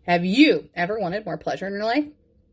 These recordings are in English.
Have you ever wanted more pleasure in your life?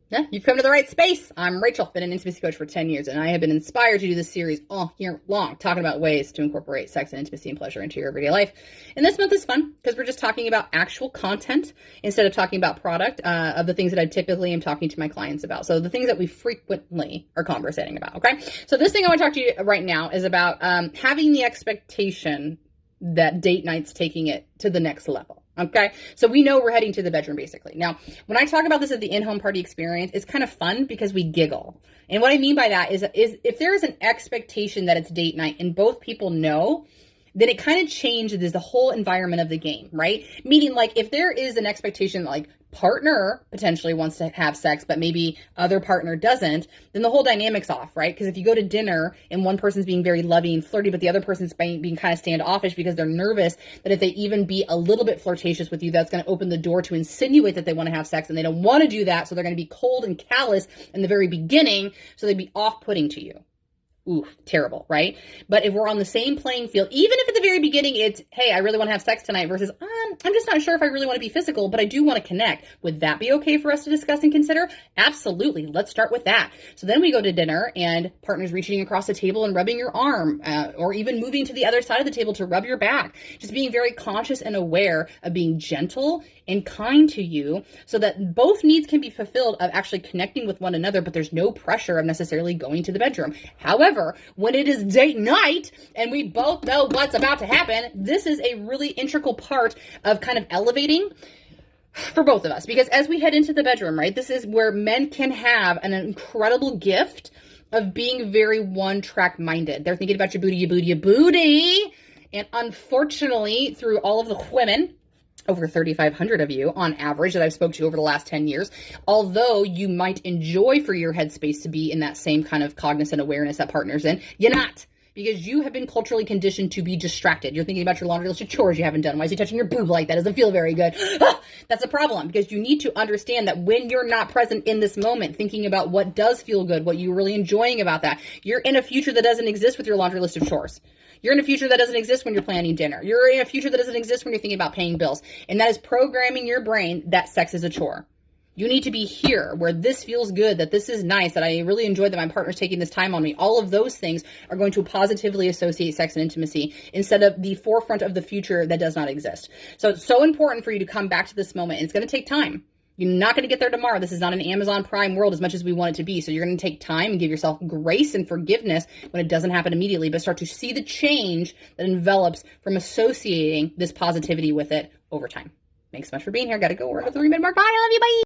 Yeah, you've come to the right space. I'm Rachel, been an intimacy coach for 10 years, and I have been inspired to do this series all year long, talking about ways to incorporate sex and intimacy and pleasure into your everyday life. And this month is fun because we're just talking about actual content instead of talking about product of the things that I typically am talking to my clients about. So the things that we frequently are conversating about, okay? So this thing I want to talk to you right now is about having the expectation that date night's taking it to the next level. Okay, so we know we're heading to the bedroom basically. Now, when I talk about this at the in-home party experience, it's kind of fun because we giggle. And what I mean by that is if there is an expectation that it's date night and both people know, then it kind of changes the whole environment of the game, right? Meaning, like, if there is an expectation like partner potentially wants to have sex, but maybe other partner doesn't, then the whole dynamic's off, right? Because if you go to dinner and one person's being very loving and flirty, but the other person's being kind of standoffish because they're nervous that if they even be a little bit flirtatious with you, that's going to open the door to insinuate that they want to have sex, and they don't want to do that, so they're going to be cold and callous in the very beginning, so they'd be off-putting to you. Ooh, terrible, right? But if we're on the same playing field, even if at the very beginning it's, hey, I really want to have sex tonight versus, I'm just not sure if I really want to be physical, but I do want to connect. Would that be okay for us to discuss and consider? Absolutely. Let's start with that. So then we go to dinner and partners reaching across the table and rubbing your arm, or even moving to the other side of the table to rub your back. Just being very conscious and aware of being gentle and kind to you so that both needs can be fulfilled of actually connecting with one another, but there's no pressure of necessarily going to the bedroom. However, when it is date night and we both know what's about to happen, this is a really integral part of kind of elevating for both of us. Because as we head into the bedroom, right, this is where men can have an incredible gift of being very one-track minded. They're thinking about your booty, your booty, your booty. And unfortunately, through all of the women, over 3,500 of you on average that I've spoke to over the last 10 years, although you might enjoy for your headspace to be in that same kind of cognizant awareness that partner's in, you're not. Because you have been culturally conditioned to be distracted. You're thinking about your laundry list of chores you haven't done. Why is he touching your boob like that? Doesn't feel very good. That's a problem, because you need to understand that when you're not present in this moment, thinking about what does feel good, what you're really enjoying about that, you're in a future that doesn't exist with your laundry list of chores. You're in a future that doesn't exist when you're planning dinner. You're in a future that doesn't exist when you're thinking about paying bills. And that is programming your brain that sex is a chore. You need to be here where this feels good, that this is nice, that I really enjoy that my partner's taking this time on me. All of those things are going to positively associate sex and intimacy instead of the forefront of the future that does not exist. So it's so important for you to come back to this moment. And it's going to take time. You're not going to get there tomorrow. This is not an Amazon Prime world as much as we want it to be. So you're going to take time and give yourself grace and forgiveness when it doesn't happen immediately, but start to see the change that envelops from associating this positivity with it over time. Thanks so much for being here. Got to go. We're at the 3-minute mark. Bye. I love you. Bye.